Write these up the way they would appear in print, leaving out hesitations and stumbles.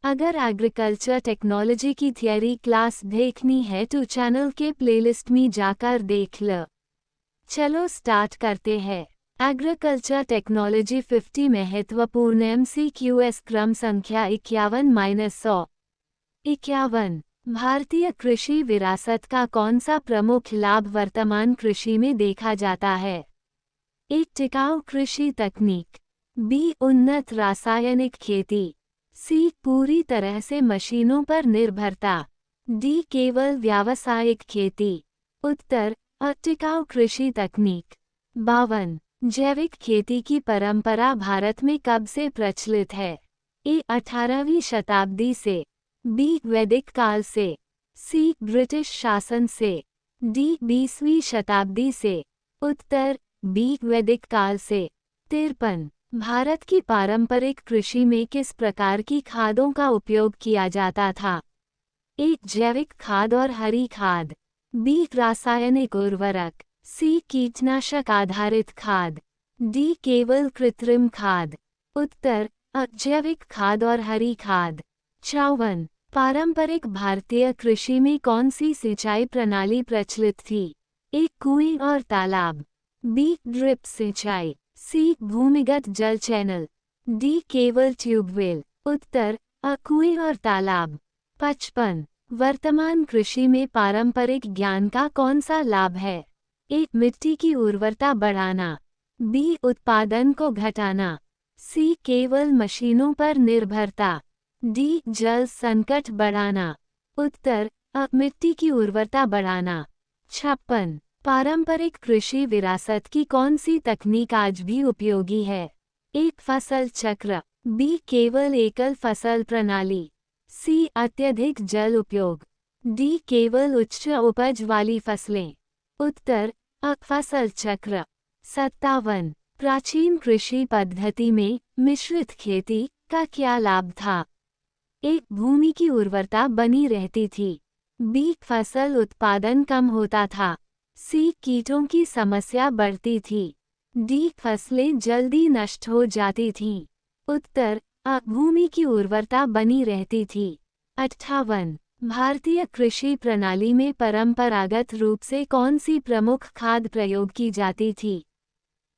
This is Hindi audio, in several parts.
अगर एग्रीकल्चर टेक्नोलॉजी की थियरी क्लास देखनी है तो चैनल के प्लेलिस्ट में जाकर देख लो। चलो स्टार्ट करते हैं। एग्रीकल्चर टेक्नोलॉजी 50 महत्वपूर्ण MCQs क्रम संख्या 51-100। 51। भारतीय कृषि विरासत का कौन सा प्रमुख लाभ वर्तमान कृषि में देखा जाता है? ए. टिकाऊ कृषि तकनीक। बी. उन्नत रासायनिक खेती। सी. पूरी तरह से मशीनों पर निर्भरता। डी. केवल व्यावसायिक खेती। उत्तर अ. टिकाऊ कृषि तकनीक। 52। जैविक खेती की परंपरा भारत में कब से प्रचलित है? ए. 18वीं शताब्दी से। बी. वैदिक काल से। सी. ब्रिटिश शासन से। डी. 20वीं शताब्दी से। उत्तर बी. वैदिक काल से। 53। भारत की पारंपरिक कृषि में किस प्रकार की खादों का उपयोग किया जाता था? ए. जैविक खाद और हरी खाद। बी. रासायनिक उर्वरक। सी. कीटनाशक आधारित खाद। डी. केवल कृत्रिम खाद। उत्तर अ. जैविक खाद और हरी खाद। 54। पारंपरिक भारतीय कृषि में कौन सी सिंचाई प्रणाली प्रचलित थी? ए. कुएं और तालाब। बी. ड्रिप सिंचाई। सी. भूमिगत जल चैनल। डी. केवल ट्यूबवेल। उत्तर अ. कुएं और तालाब। 55। वर्तमान कृषि में पारंपरिक ज्ञान का कौन सा लाभ है? ए. मिट्टी की उर्वरता बढ़ाना। बी. उत्पादन को घटाना। सी. केवल मशीनों पर निर्भरता। डी. जल संकट बढ़ाना। उत्तर अ. मिट्टी की उर्वरता बढ़ाना। 56। पारंपरिक कृषि विरासत की कौन सी तकनीक आज भी उपयोगी है? ए. फसल चक्र। बी. केवल एकल फसल प्रणाली। सी. अत्यधिक जल उपयोग। डी. केवल उच्च उपज वाली फसलें। उत्तर अ. फसल चक्र। 57। प्राचीन कृषि पद्धति में मिश्रित खेती का क्या लाभ था? ए. भूमि की उर्वरता बनी रहती थी। बी. फसल उत्पादन कम होता था। सी. कीटों की समस्या बढ़ती थी। डी. फसलें जल्दी नष्ट हो जाती थीं। उत्तर अ. भूमि की उर्वरता बनी रहती थी। 58। भारतीय कृषि प्रणाली में परंपरागत रूप से कौन सी प्रमुख खाद प्रयोग की जाती थी?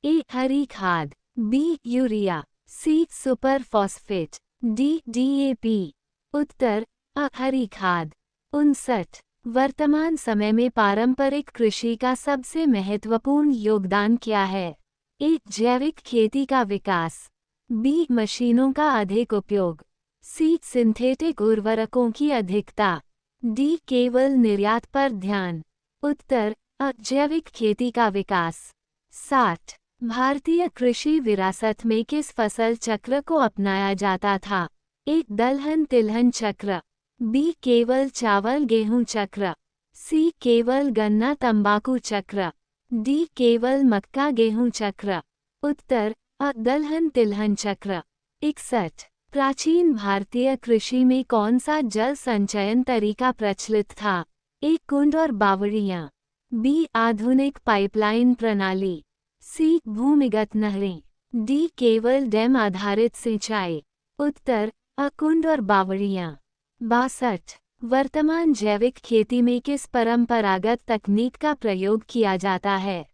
ए. हरी खाद। B. Urea. C. Super phosphate. D. DAP। उत्तर अ. हरी खाद। 59। वर्तमान समय में पारंपरिक कृषि का सबसे महत्वपूर्ण योगदान क्या है? ए. जैविक खेती का विकास। बी. मशीनों का अधिक उपयोग। सी. सिंथेटिक उर्वरकों की अधिकता। डी. केवल निर्यात पर ध्यान। उत्तर अ. जैविक खेती का विकास। 60। भारतीय कृषि विरासत में किस फसल चक्र को अपनाया जाता था? ए. दलहन तिलहन चक्र। बी. केवल चावल गेहूं चक्र। सी. केवल गन्ना तंबाकू चक्र। डी. केवल मक्का गेहूं चक्र। उत्तर अ. दलहन तिलहन चक्र। 61। प्राचीन भारतीय कृषि में कौन सा जल संचयन तरीका प्रचलित था? ए. कुंड और बावड़ियां। बी. आधुनिक पाइपलाइन प्रणाली। सी. भूमिगत नहरें। डी. केवल डैम आधारित सिंचाई। उत्तर अ. कुंड और बावड़ियां। 62। वर्तमान जैविक खेती में किस परंपरागत तकनीक का प्रयोग किया जाता है?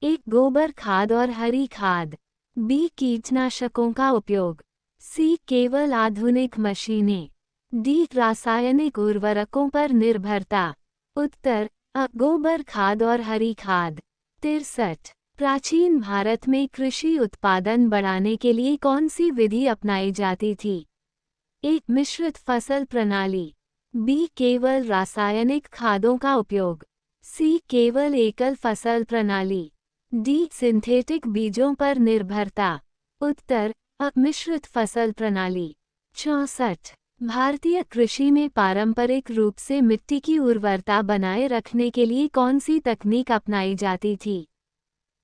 ए. गोबर खाद और हरी खाद। बी. कीटनाशकों का उपयोग। सी. केवल आधुनिक मशीनें। डी. रासायनिक उर्वरकों पर निर्भरता। उत्तर अ. गोबर खाद और हरी खाद। 63। प्राचीन भारत में कृषि उत्पादन बढ़ाने के लिए कौन सी विधि अपनाई जाती थी? ए. मिश्रित फसल प्रणाली। बी. केवल रासायनिक खादों का उपयोग। सी. केवल एकल फसल प्रणाली। डी. सिंथेटिक बीजों पर निर्भरता। उत्तर अ. मिश्रित फसल प्रणाली। 64। भारतीय कृषि में पारंपरिक रूप से मिट्टी की उर्वरता बनाए रखने के लिए कौन सी तकनीक अपनाई जाती थी?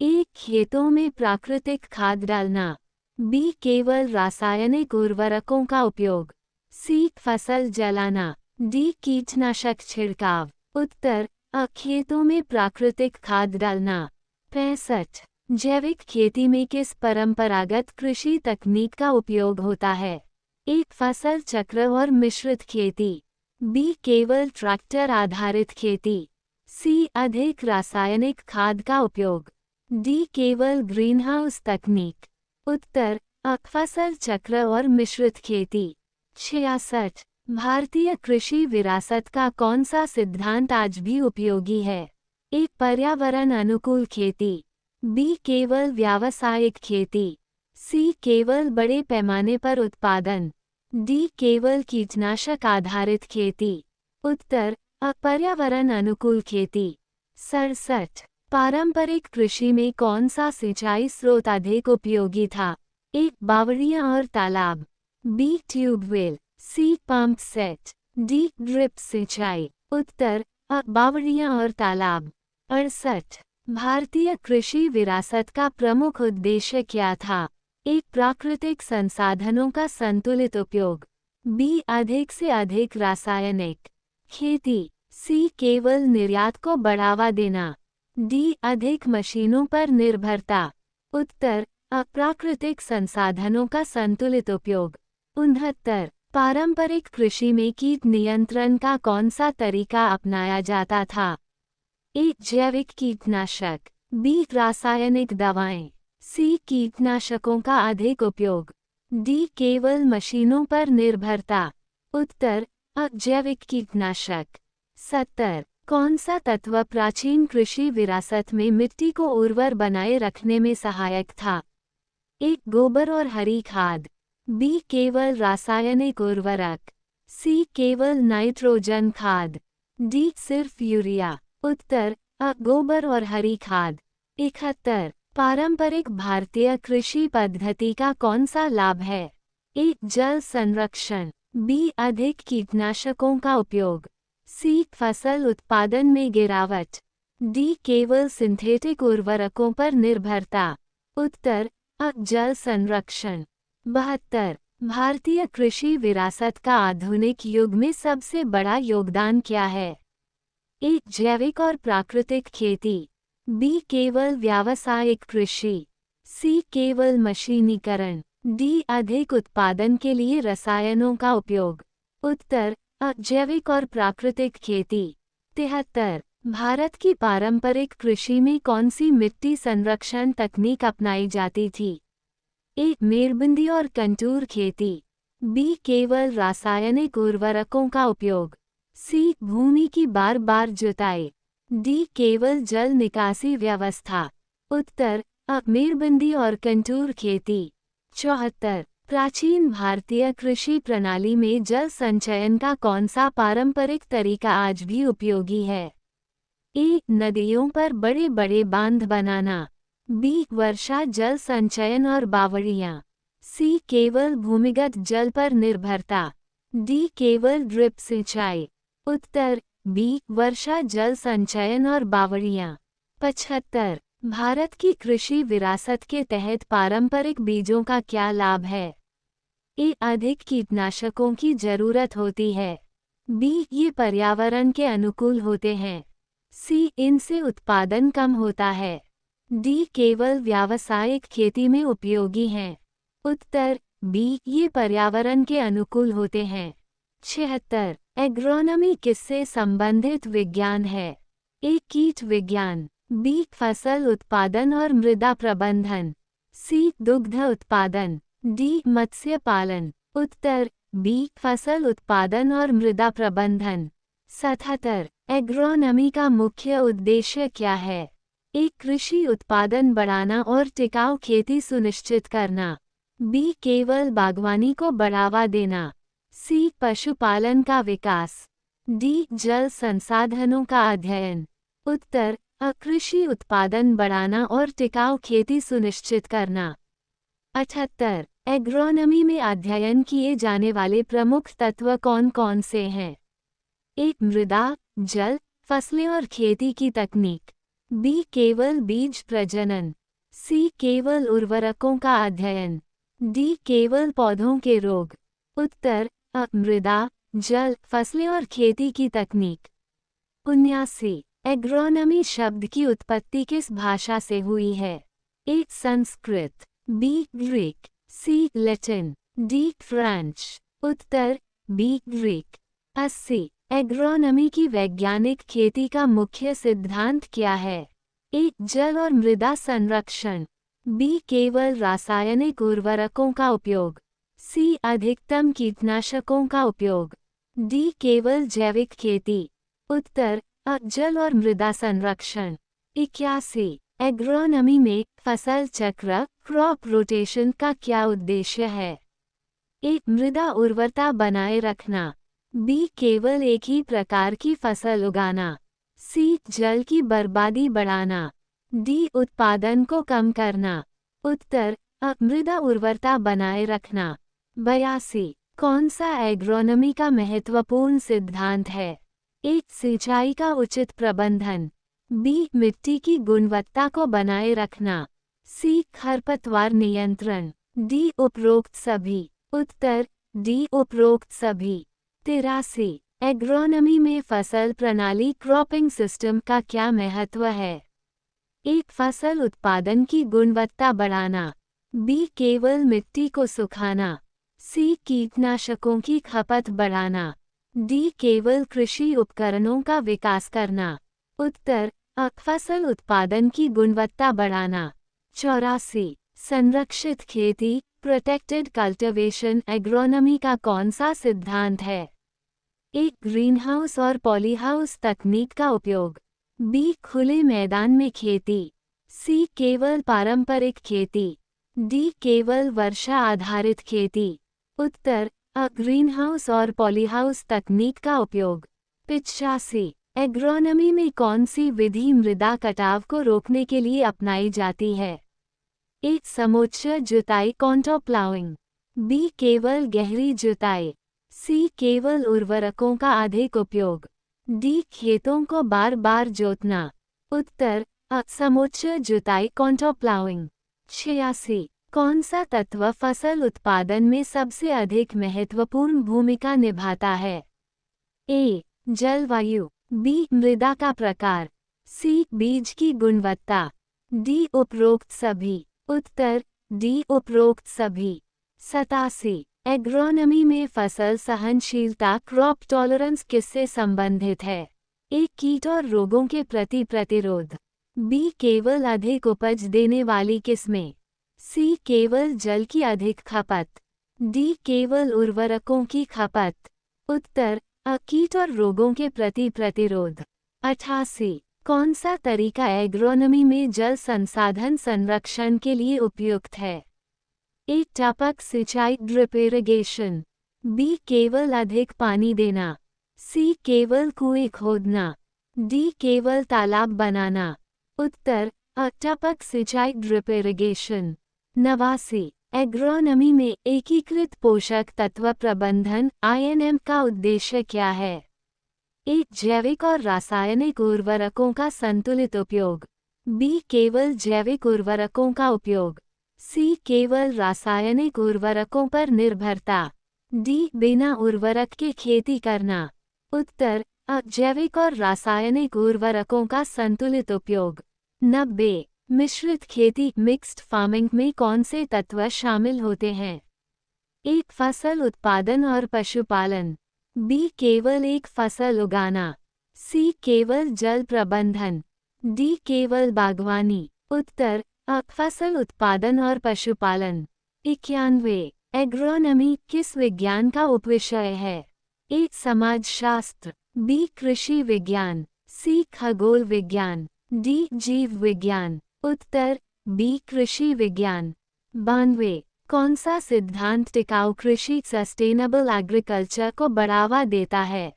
ए. खेतों में प्राकृतिक खाद डालना। बी. केवल रासायनिक उर्वरकों का उपयोग। सी. फसल जलाना। डी. कीटनाशक छिड़काव। उत्तर अ. खेतों में प्राकृतिक खाद डालना। 65। जैविक खेती में किस परंपरागत कृषि तकनीक का उपयोग होता है? एक फसल चक्र और मिश्रित खेती। बी केवल ट्रैक्टर आधारित खेती। सी अधिक रासायनिक खाद का उपयोग। डी केवल ग्रीनहाउस तकनीक। उत्तर अ फसल चक्र और मिश्रित खेती। 66। भारतीय कृषि विरासत का कौन सा सिद्धांत आज भी उपयोगी है? एक पर्यावरण अनुकूल खेती। बी केवल व्यावसायिक खेती। सी केवल बड़े पैमाने पर उत्पादन। डी केवल कीटनाशक आधारित खेती। उत्तर अ पर्यावरण अनुकूल खेती। 67। पारंपरिक कृषि में कौन सा सिंचाई स्रोत अधिक उपयोगी था? एक बावड़ियां और तालाब। B tubewell. C pump set. D drip सिंचाई। उत्तर अ बावड़ियां और तालाब। 68। भारतीय कृषि विरासत का प्रमुख उद्देश्य क्या था? एक प्राकृतिक संसाधनों का संतुलित उपयोग। बी अधिक से अधिक रासायनिक खेती। सी केवल निर्यात को बढ़ावा देना। डी अधिक मशीनों पर निर्भरता। उत्तर अ प्राकृतिक संसाधनों का संतुलित उपयोग। 69। पारंपरिक कृषि में कीट नियंत्रण का कौन सा तरीका अपनाया जाता था? एक जैविक कीटनाशक। बी रासायनिक दवाएं। सी कीटनाशकों का अधिक उपयोग। डी केवल मशीनों पर निर्भरता। उत्तर अ जैविक कीटनाशक। 70। कौन सा तत्व प्राचीन कृषि विरासत में मिट्टी को उर्वर बनाए रखने में सहायक था? एक गोबर और हरी खाद। बी केवल रासायनिक उर्वरक। सी केवल नाइट्रोजन खाद। डी सिर्फ यूरिया। उत्तर अ गोबर और हरी खाद। 71। पारंपरिक भारतीय कृषि पद्धति का कौन सा लाभ है? एक जल संरक्षण। बी अधिक कीटनाशकों का उपयोग। सी फसल उत्पादन में गिरावट। डी केवल सिंथेटिक उर्वरकों पर निर्भरता। उत्तर अ जल संरक्षण। 72। भारतीय कृषि विरासत का आधुनिक युग में सबसे बड़ा योगदान क्या है? एक जैविक और प्राकृतिक खेती। बी केवल व्यावसायिक कृषि। सी केवल मशीनीकरण। डी अधिक उत्पादन के लिए रसायनों का उपयोग। उत्तर अ जैविक और प्राकृतिक खेती। 73। भारत की पारंपरिक कृषि में कौन सी मिट्टी संरक्षण तकनीक अपनाई जाती थी? एक मेड़बंदी और कंटूर खेती। बी केवल रासायनिक उर्वरकों का उपयोग। सी भूमि की बार बार जुताई। डी केवल जल निकासी व्यवस्था। उत्तर अ मेड़बंदी और कंटूर खेती। 74। प्राचीन भारतीय कृषि प्रणाली में जल संचयन का कौन सा पारंपरिक तरीका आज भी उपयोगी है? ए नदियों पर बड़े बड़े बांध बनाना। बी वर्षा जल संचयन और बावड़ियां। सी केवल भूमिगत जल पर निर्भरता। डी केवल ड्रिप सिंचाई। उत्तर बी वर्षा जल संचयन और बावड़ियां। 75। भारत की कृषि विरासत के तहत पारंपरिक बीजों का क्या लाभ है? ए अधिक कीटनाशकों की जरूरत होती है। बी ये पर्यावरण के अनुकूल होते हैं। सी इनसे उत्पादन कम होता है। डी केवल व्यावसायिक खेती में उपयोगी हैं। उत्तर बी ये पर्यावरण के अनुकूल होते हैं। 76। एग्रोनॉमी किससे संबंधित विज्ञान है? ए कीट विज्ञान। बी फसल उत्पादन और मृदा प्रबंधन। सी दुग्ध उत्पादन। डी मत्स्य पालन। उत्तर बी फसल उत्पादन और मृदा प्रबंधन। 77। एग्रोनॉमी का मुख्य उद्देश्य क्या है? एक कृषि उत्पादन बढ़ाना और टिकाऊ खेती सुनिश्चित करना। बी केवल बागवानी को बढ़ावा देना। सी पशुपालन का विकास। डी जल संसाधनों का अध्ययन। उत्तर अ कृषि उत्पादन बढ़ाना और टिकाऊ खेती सुनिश्चित करना। 78। एग्रोनॉमी में अध्ययन किए जाने वाले प्रमुख तत्व कौन कौन से हैं? एक मृदा, जल, फसलें और खेती की तकनीक। बी केवल बीज प्रजनन। सी केवल उर्वरकों का अध्ययन। डी केवल पौधों के रोग। उत्तर अ मृदा, जल, फसलें और खेती की तकनीक। 79। एग्रोनॉमी शब्द की उत्पत्ति किस भाषा से हुई है? A Sanskrit. B Greek. C Latin. D French. उत्तर बी ग्रीक। 80। एग्रोनॉमी की वैज्ञानिक खेती का मुख्य सिद्धांत क्या है? ए जल और मृदा संरक्षण, बी केवल रासायनिक उर्वरकों का उपयोग, सी अधिकतम कीटनाशकों का उपयोग, डी केवल जैविक खेती। उत्तर अ जल और मृदा संरक्षण। 81। एग्रोनॉमी में फसल चक्र क्रॉप रोटेशन का क्या उद्देश्य है? ए मृदा उर्वरता बनाए रखना, बी केवल एक ही प्रकार की फसल उगाना, सी जल की बर्बादी बढ़ाना, डी उत्पादन को कम करना। उत्तर अ मृदा उर्वरता बनाए रखना। 82। कौन सा एग्रोनॉमी का महत्वपूर्ण सिद्धांत है? ए सिंचाई का उचित प्रबंधन, बी मिट्टी की गुणवत्ता को बनाए रखना, सी खरपतवार नियंत्रण, डी उपरोक्त सभी। उत्तर डी उपरोक्त सभी। 83। एग्रोनॉमी में फसल प्रणाली क्रॉपिंग सिस्टम का क्या महत्व है? एक फसल उत्पादन की गुणवत्ता बढ़ाना, बी केवल मिट्टी को सुखाना, सी कीटनाशकों की खपत बढ़ाना, डी केवल कृषि उपकरणों का विकास करना। उत्तर अ फसल उत्पादन की गुणवत्ता बढ़ाना। 84। संरक्षित खेती प्रोटेक्टेड कल्टीवेशन एग्रोनॉमी का कौन सा सिद्धांत है? एक ग्रीनहाउस और पॉलीहाउस तकनीक का उपयोग, बी खुले मैदान में खेती, सी केवल पारंपरिक खेती, डी केवल वर्षा आधारित खेती। उत्तर अ ग्रीनहाउस और पॉलीहाउस तकनीक का उपयोग। 85। एग्रोनॉमी में कौन सी विधि मृदा कटाव को रोकने के लिए अपनाई जाती है? ए समोच्च जुताई कॉन्टोर प्लाउइंग, बी केवल गहरी जुताई, सी केवल उर्वरकों का अधिक उपयोग, डी खेतों को बार बार जोतना। उत्तर अ समोच्च जुताई कॉन्टोर प्लाउइंग। 86। कौन सा तत्व फसल उत्पादन में सबसे अधिक महत्वपूर्ण भूमिका निभाता है? ए जलवायु, बी मृदा का प्रकार, सी बीज की गुणवत्ता, डी उपरोक्त सभी। उत्तर डी उपरोक्त सभी। 87। एग्रोनॉमी में फसल सहनशीलता क्रॉप टॉलरेंस किससे संबंधित है? ए कीट और रोगों के प्रति प्रतिरोध, बी केवल अधिक उपज देने वाली किस्में, सी केवल जल की अधिक खपत, डी केवल उर्वरकों की खपत। उत्तर अ कीट और रोगों के प्रति प्रतिरोध। 88। कौन सा तरीका एग्रोनॉमी में जल संसाधन संरक्षण के लिए उपयुक्त है? ए टपक सिंचाई ड्रिप इरिगेशन, बी केवल अधिक पानी देना, सी केवल कुएं खोदना, डी केवल तालाब बनाना। उत्तर अ टपक सिंचाई ड्रिप इरिगेशन। 89। एग्रोनॉमी में एकीकृत पोषक तत्व प्रबंधन INM का उद्देश्य क्या है? ए जैविक और रासायनिक उर्वरकों का संतुलित उपयोग, बी केवल जैविक उर्वरकों का उपयोग, सी केवल रासायनिक उर्वरकों पर निर्भरता, डी बिना उर्वरक के खेती करना। उत्तर अ जैविक और रासायनिक उर्वरकों का संतुलित उपयोग। 90। मिश्रित खेती मिक्स्ड फार्मिंग में कौन से तत्व शामिल होते हैं? एक फसल उत्पादन और पशुपालन, बी केवल एक फसल उगाना, सी केवल जल प्रबंधन, डी केवल बागवानी। उत्तर अ फसल उत्पादन और पशुपालन। 91। एग्रोनॉमी किस विज्ञान का उपविषय है? ए समाजशास्त्र, बी कृषि विज्ञान, सी खगोल विज्ञान, डी जीव विज्ञान। उत्तर बी कृषि विज्ञान। 92। कौन सा सिद्धांत टिकाऊ कृषि सस्टेनेबल एग्रीकल्चर को बढ़ावा देता है?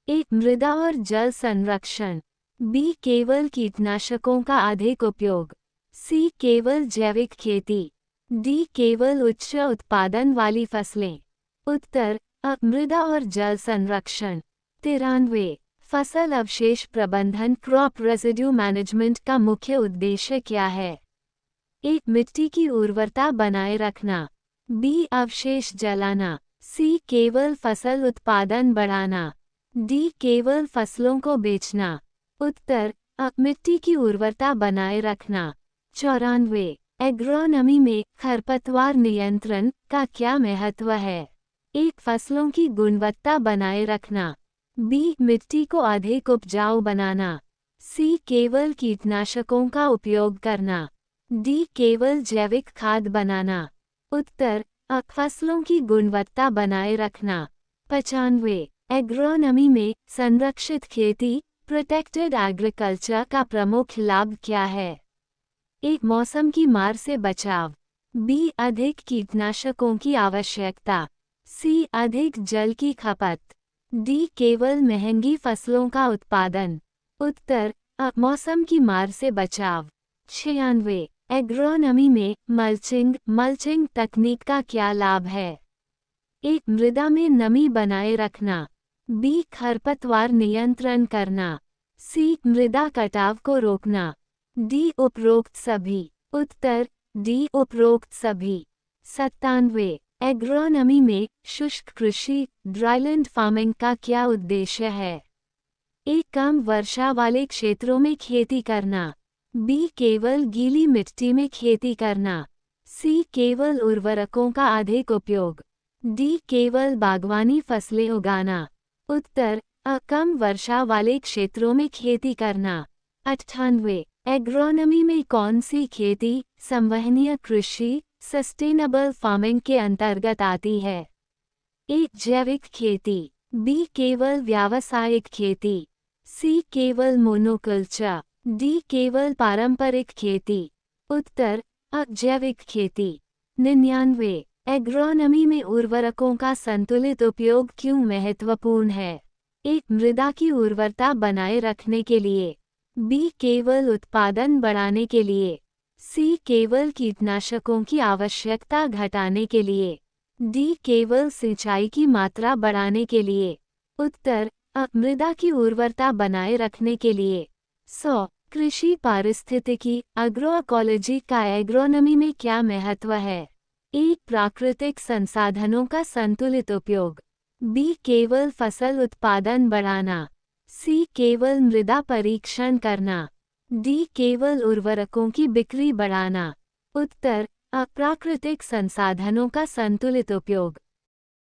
ए मृदा और जल संरक्षण, बी केवल कीटनाशकों का अधिक उपयोग, सी केवल जैविक खेती, डी केवल उच्च उत्पादन वाली फसलें। उत्तर अ मृदा और जल संरक्षण। 93। फसल अवशेष प्रबंधन क्रॉप रेसिड्यू मैनेजमेंट का मुख्य उद्देश्य क्या है? ए मिट्टी की उर्वरता बनाए रखना, बी अवशेष जलाना, सी केवल फसल उत्पादन बढ़ाना, डी केवल फसलों को बेचना। उत्तर अ मिट्टी की उर्वरता बनाए रखना। 94। एग्रोनॉमी में खरपतवार नियंत्रण का क्या महत्व है? एक, फसलों की गुणवत्ता बनाए रखना। बी, मिट्टी को अधिक उपजाऊ बनाना। सी, केवल कीटनाशकों का उपयोग करना। डी, केवल जैविक खाद बनाना। उत्तर अ, फसलों की गुणवत्ता बनाए रखना। 95। एग्रोनॉमी में संरक्षित खेती प्रोटेक्टेड एग्रीकल्चर का प्रमुख लाभ क्या है? एक, मौसम की मार से बचाव। बी, अधिक कीटनाशकों की आवश्यकता। सी, अधिक जल की खपत। डी, केवल महंगी फसलों का उत्पादन। उत्तर अ, मौसम की मार से बचाव। 96। एग्रोनॉमी में मल्चिंग तकनीक का क्या लाभ है? एक, मृदा में नमी बनाए रखना। बी, खरपतवार नियंत्रण करना। सी, मृदा कटाव को रोकना। डी, उपरोक्त सभी। उत्तर डी, उपरोक्त सभी। 97। एग्रोनॉमी में शुष्क कृषि ड्राईलैंड फार्मिंग का क्या उद्देश्य है? एक, कम वर्षा वाले क्षेत्रों में खेती करना। बी, केवल गीली मिट्टी में खेती करना। सी, केवल उर्वरकों का अधिक उपयोग। डी, केवल बागवानी फसलें उगाना। उत्तर अ, कम वर्षा वाले क्षेत्रों में खेती करना। 98। एग्रोनॉमी में कौन सी खेती संवहनीय कृषि सस्टेनेबल फार्मिंग के अंतर्गत आती है? एक, जैविक खेती। बी, केवल व्यावसायिक खेती। सी, केवल मोनोकल्चर। डी, केवल पारंपरिक खेती। उत्तर अ, जैविक खेती। 99। एग्रोनॉमी में उर्वरकों का संतुलित उपयोग क्यों महत्वपूर्ण है? एक, मृदा की उर्वरता बनाए रखने के लिए। बी, केवल उत्पादन बढ़ाने के लिए। सी, केवल कीटनाशकों की आवश्यकता घटाने के लिए। डी, केवल सिंचाई की मात्रा बढ़ाने के लिए। उत्तर अ, मृदा की उर्वरता बनाए रखने के लिए। 100। कृषि पारिस्थितिकी एग्रोइकोलॉजी का एग्रोनॉमी में क्या महत्व है? एक, प्राकृतिक संसाधनों का संतुलित उपयोग। बी, केवल फसल उत्पादन बढ़ाना। सी, केवल मृदा परीक्षण करना। डी, केवल उर्वरकों की बिक्री बढ़ाना। उत्तर अ, प्राकृतिक संसाधनों का संतुलित उपयोग।